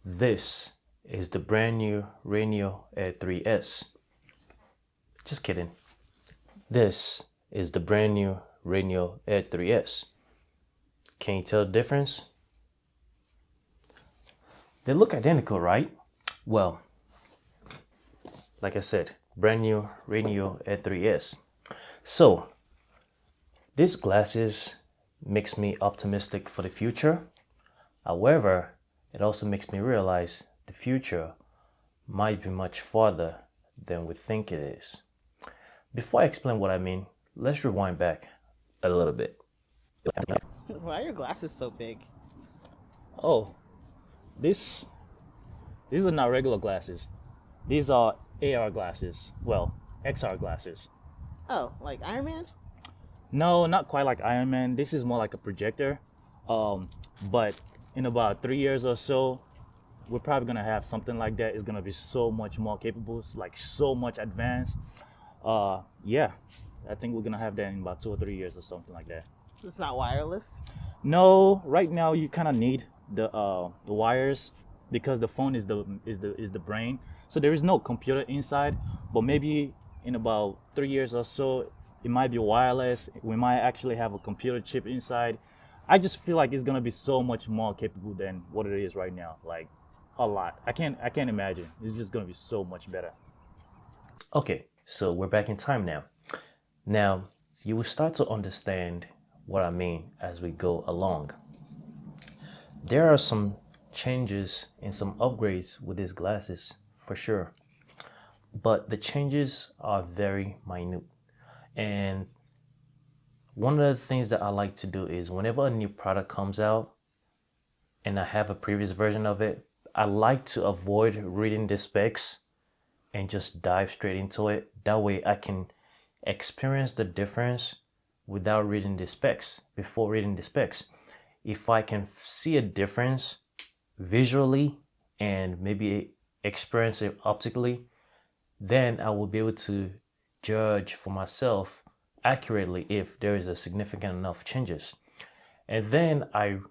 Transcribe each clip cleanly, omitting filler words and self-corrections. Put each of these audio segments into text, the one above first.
This is the brand new Rayneo Air 3S. Just kidding. This is the brand new Rayneo Air 3S. Can you tell the difference? They look identical, right? Well, like I said, brand new Rayneo Air 3S. So, these glasses makes me optimistic for the future. However, it also makes me realize the future might be much farther than we think it is. Before I explain what I mean, let's rewind back a little bit. Why are your glasses so big? Oh, this these are not regular glasses. These are AR glasses. Well, XR glasses. Oh, like Iron Man? No, not quite like Iron Man. This is more like a projector. Um, but in about 3 years or so, we're probably gonna have something like that. It's gonna be so much more capable, like so much advanced. Yeah, I think we're gonna have that in about 2 or 3 years or something like that. It's not wireless. No, right now you kind of need the wires because the phone is the brain. So there is no computer inside. But maybe in about 3 years or so, it might be wireless. We might actually have a computer chip inside. I just feel like it's gonna be so much more capable than what it is right now. Like a lot. I can't imagine. It's just gonna be so much better. Okay, so we're back in time now. Now you will start to understand what I mean as we go along. There are some changes and some upgrades with these glasses for sure, but the changes are very minute. And one of the things that I like to do is whenever a new product comes out and I have a previous version of it, I like to avoid reading the specs and just dive straight into it. That way I can experience the difference without reading the specs. Before reading the specs, if I can see a difference visually and maybe experience it optically, then I will be able to judge for myself accurately if there is a significant enough changes. And then I'm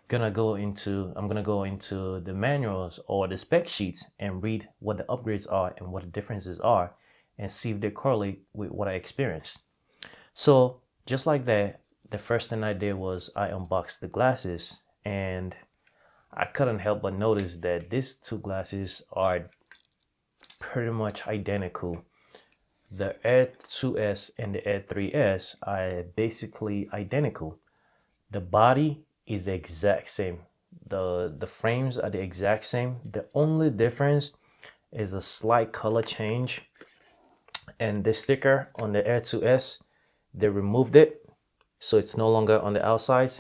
gonna go into the manuals or the spec sheets and read what the upgrades are and what the differences are and see if they correlate with what I experienced. So just like that, the first thing I did was I unboxed the glasses and I couldn't help but notice that these two glasses are pretty much identical. The Air 2S and the Air 3S are basically identical. The body is the exact same. The frames are the exact same. The only difference is a slight color change. And the sticker on the Air 2S, they removed it. So it's no longer on the outside.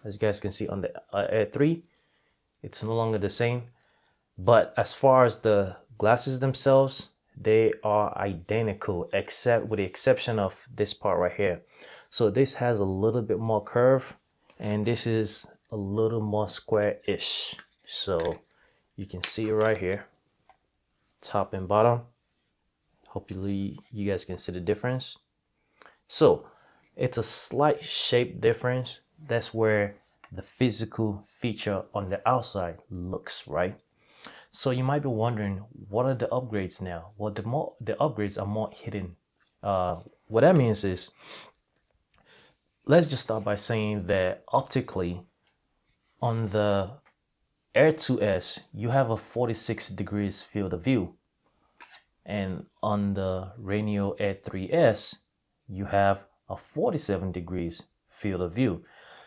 As you guys can see on the Air 3, it's no longer the same. But as far as the glasses themselves, they are identical except with the exception of this part right here. So this has a little bit more curve and this is a little more square-ish. So you can see it right here, top and bottom. Hopefully you guys can see the difference. So it's a slight shape difference. That's where the physical feature on the outside looks, right? So you might be wondering, what are the upgrades now? Well, the upgrades are more hidden. What that means is, let's just start by saying that optically, on the Air 2S, you have a 46 degrees field of view, and on the Rayneo Air 3S, you have a 47 degrees field of view.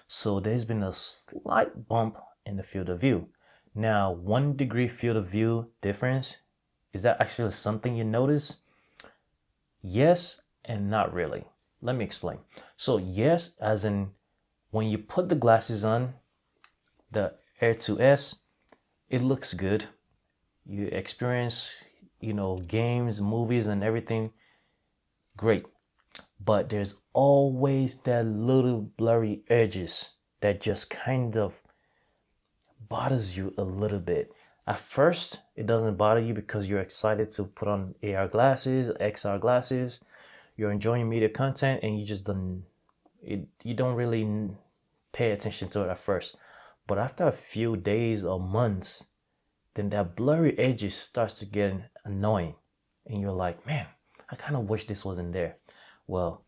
So there's been a slight bump in the field of view. Now, 1 degree field of view difference, is that actually something you notice? Yes and not really. Let me explain. So yes, as in when you put the glasses on, the Air 2S, it looks good. You experience, games, movies and everything. Great. But there's always that little blurry edges that just kind of bothers you a little bit. At first, it doesn't bother you because you're excited to put on AR glasses, XR glasses. You're enjoying media content, and you don't really pay attention to it at first. But after a few days or months, then that blurry edges starts to get annoying. And you're like, man, I kind of wish this wasn't there. Well,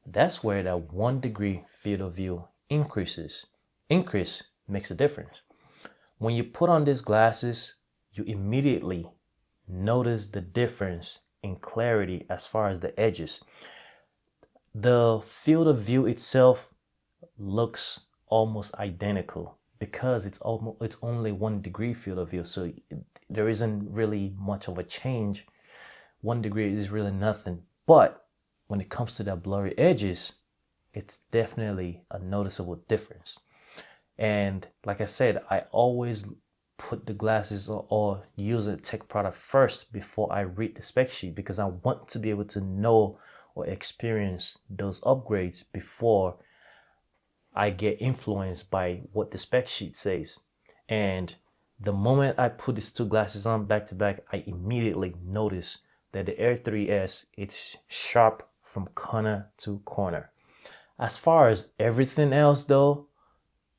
that's where that 1 degree field of view increases. Increase makes a difference. When you put on these glasses, you immediately notice the difference in clarity as far as the edges. The field of view itself looks almost identical because it's only 1 degree field of view, so there isn't really much of a change. 1 degree is really nothing, but when it comes to that blurry edges, it's definitely a noticeable difference. And like I said, I always put the glasses or use a tech product first before I read the spec sheet, because I want to be able to know or experience those upgrades before I get influenced by what the spec sheet says. And the moment I put these two glasses on back to back, I immediately notice that the Air 3S, it's sharp from corner to corner. As far as everything else though,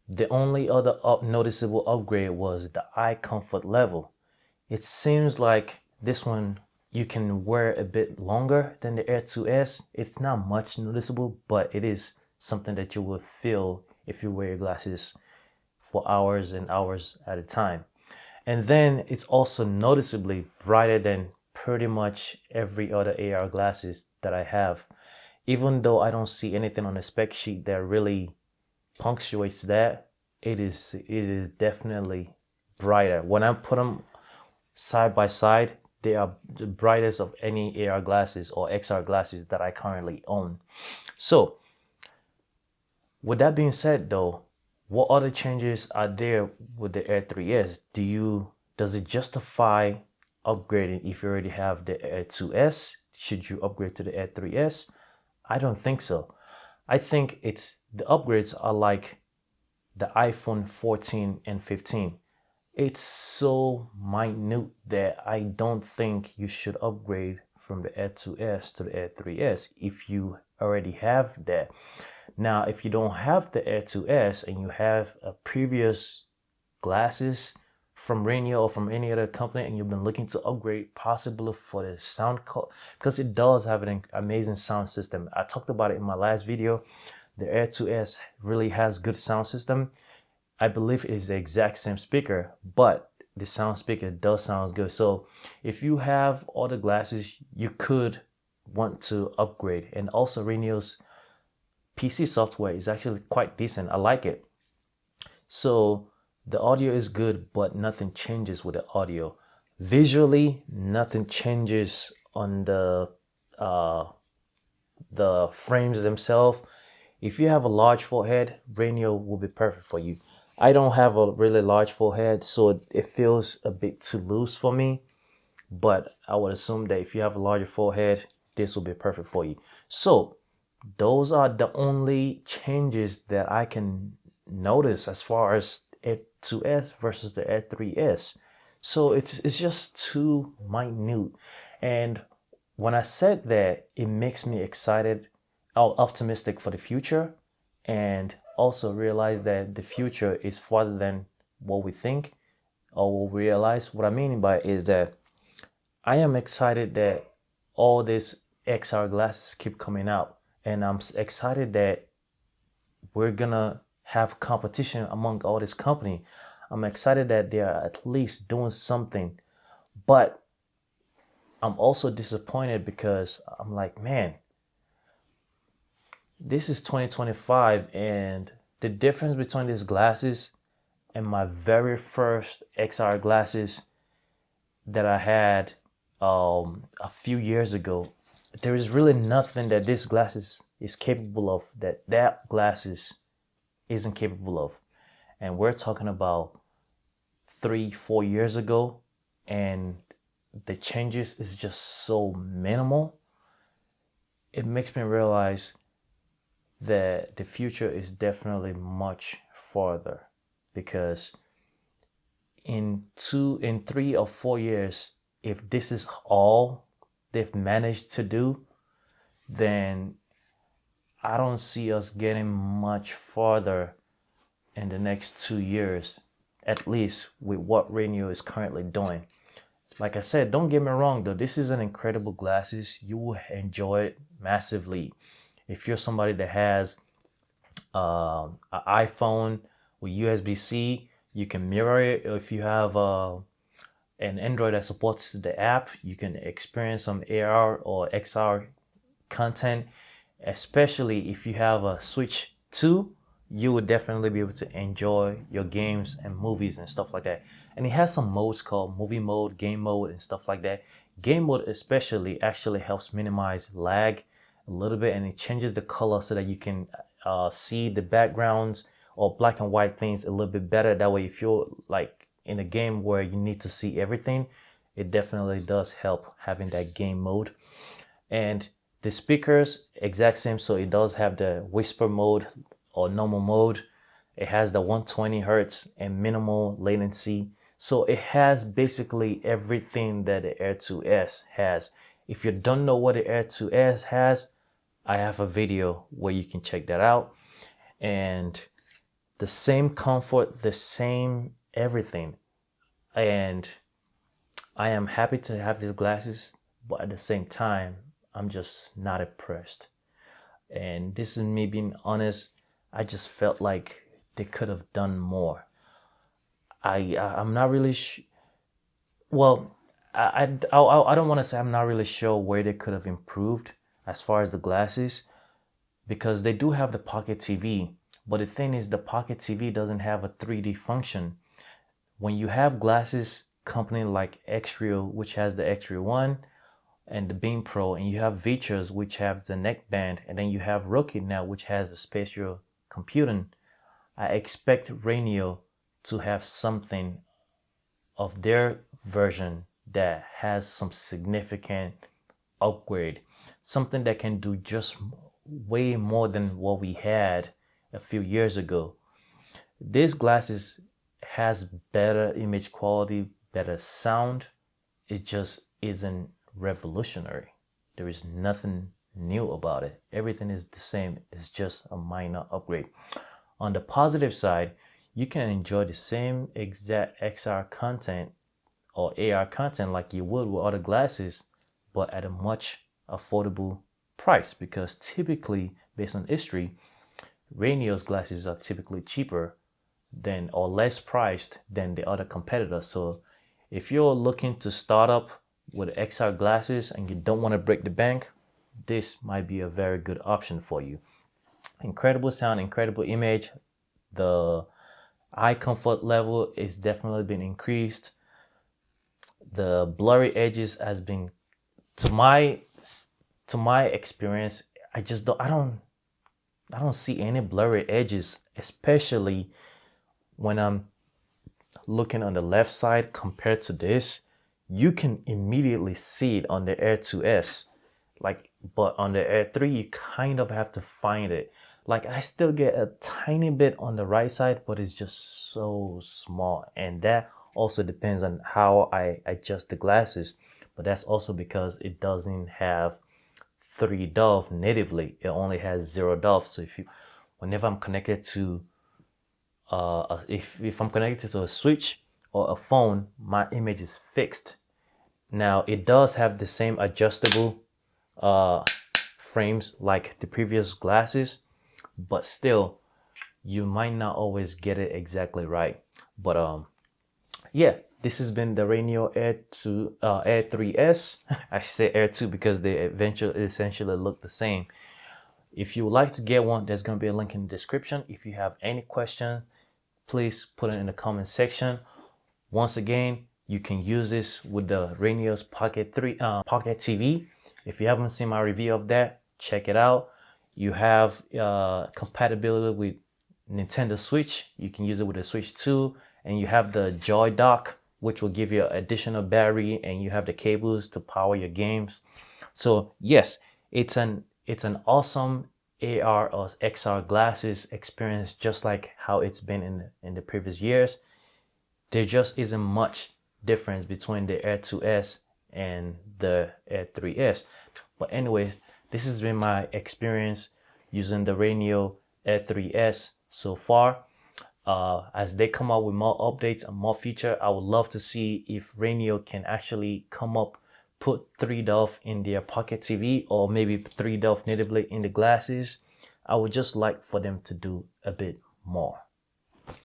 the only other noticeable upgrade was the eye comfort level. It seems like this one you can wear a bit longer than the Air 2S. It's not much noticeable, but it is something that you will feel if you wear your glasses for hours and hours at a time. And then it's also noticeably brighter than pretty much every other AR glasses that I have. Even though I don't see anything on the spec sheet that really punctuates that, it is definitely brighter. When I put them side by side, they are the brightest of any AR glasses or XR glasses that I currently own. So with that being said though, what other changes are there with the Air 3S? Does it justify upgrading if you already have the Air 2S? Should you upgrade to the Air 3S? I don't think so. I think the upgrades are like the iPhone 14 and 15. It's so minute that I don't think you should upgrade from the Air 2S to the Air 3S if you already have that. Now, if you don't have the Air 2S and you have a previous glasses from Rayneo or from any other company and you've been looking to upgrade possibly for the sound because it does have an amazing sound system. I talked about it in my last video. The Air 2S really has good sound system. I believe it is the exact same speaker, but the sound speaker does sound good. So if you have all the glasses, you could want to upgrade. And also Rayneo's PC software is actually quite decent. I like it. So the audio is good, but nothing changes with the audio. Visually, nothing changes on the frames themselves. If you have a large forehead, Rayneo will be perfect for you. I don't have a really large forehead, so it feels a bit too loose for me. But I would assume that if you have a larger forehead, this will be perfect for you. So those are the only changes that I can notice as far as Air 2S versus the Air 3S. So it's just too minute. And when I said that, it makes me excited, optimistic for the future, and also realize that the future is farther than what we think or what we realize. What I mean by it is that I am excited that all these XR glasses keep coming out, and I'm excited that we're gonna have competition among all this company. I'm excited that they are at least doing something, but I'm also disappointed because I'm like, man, this is 2025 and the difference between these glasses and my very first XR glasses that I had a few years ago, there is really nothing that this glasses is capable of that glasses isn't capable of. And we're talking about 3-4 years ago, and the changes is just so minimal. It makes me realize that the future is definitely much farther, because in 3 or 4 years, if this is all they've managed to do, then I don't see us getting much farther in the next 2 years. at least with what Rayneo is currently doing. Like I said, don't get me wrong though, this is an incredible glasses. You will enjoy it massively. If you're somebody that has an iPhone with USB-C, you can mirror it. If you have an Android that supports the app, you can experience some AR or XR content, especially if you have a Switch 2, you would definitely be able to enjoy your games and movies and stuff like that. And it has some modes called movie mode, game mode, and stuff like that. Game mode especially actually helps minimize lag a little bit, and it changes the color so that you can see the backgrounds or black and white things a little bit better. That way, if you're like in a game where you need to see everything, it definitely does help having that game mode. And the speakers, exact same. So it does have the whisper mode or normal mode. It has the 120 hertz and minimal latency. So it has basically everything that the Air 2S has. If you don't know what the Air 2S has, I have a video where you can check that out. And the same comfort, the same everything. And I am happy to have these glasses, but at the same time, I'm just not impressed. And this is me being honest. I just felt like they could have done more. I'm not really well. I don't want to say I'm not really sure where they could have improved as far as the glasses, because they do have the Pocket TV. But the thing is, the Pocket TV doesn't have a 3D function. When you have glasses company like Xreal, which has the Xreal 1 and the Beam Pro, and you have Features, which have the neckband, and then you have Rookie now, which has the spatial computing, I expect Rayneo to have something of their version that has some significant upgrade, something that can do just way more than what we had a few years ago. These glasses has better image quality, better sound. It just isn't revolutionary. There is nothing new about it. Everything is the same. It's just a minor upgrade. On the positive side, you can enjoy the same exact XR content or AR content like you would with other glasses, but at a much affordable price, because typically, based on history, Rayneo's glasses are typically cheaper than or less priced than the other competitors. So if you're looking to start up with XR glasses and you don't want to break the bank, this might be a very good option for you. Incredible sound, incredible image. The eye comfort level is definitely been increased. The blurry edges has been, to my experience, I don't see any blurry edges, especially when I'm looking on the left side compared to this. You can immediately see it on the Air 2S. But on the Air 3, you kind of have to find it. Like, I still get a tiny bit on the right side, but it's just so small. And that also depends on how I adjust the glasses. But that's also because it doesn't have 3 dove natively. It only has 0 dove. So whenever I'm connected to if I'm connected to a switch or a phone, my image is fixed. Now it does have the same adjustable frames like the previous glasses, but still you might not always get it exactly right. But yeah, this has been the Rayneo Air 3S. I say Air 2 because they essentially look the same. If you would like to get one, there's going to be a link in the description. If you have any question, please put it in the comment section. Once again, you can use this with the Rayneo's Pocket TV. If you haven't seen my review of that, check it out. You have compatibility with Nintendo Switch. You can use it with the Switch 2, and you have the Joy Dock, which will give you additional battery, and you have the cables to power your games. So yes, it's an awesome AR or XR glasses experience, just like how it's been in the previous years. There just isn't much difference between the Air 2S and the Air 3S. But anyways, this has been my experience using the Rayneo Air 3S so far. As they come out with more updates and more feature, I would love to see if Rayneo can actually come up, put 3DOF in their pocket TV, or maybe 3DOF natively in the glasses. I would just like for them to do a bit more.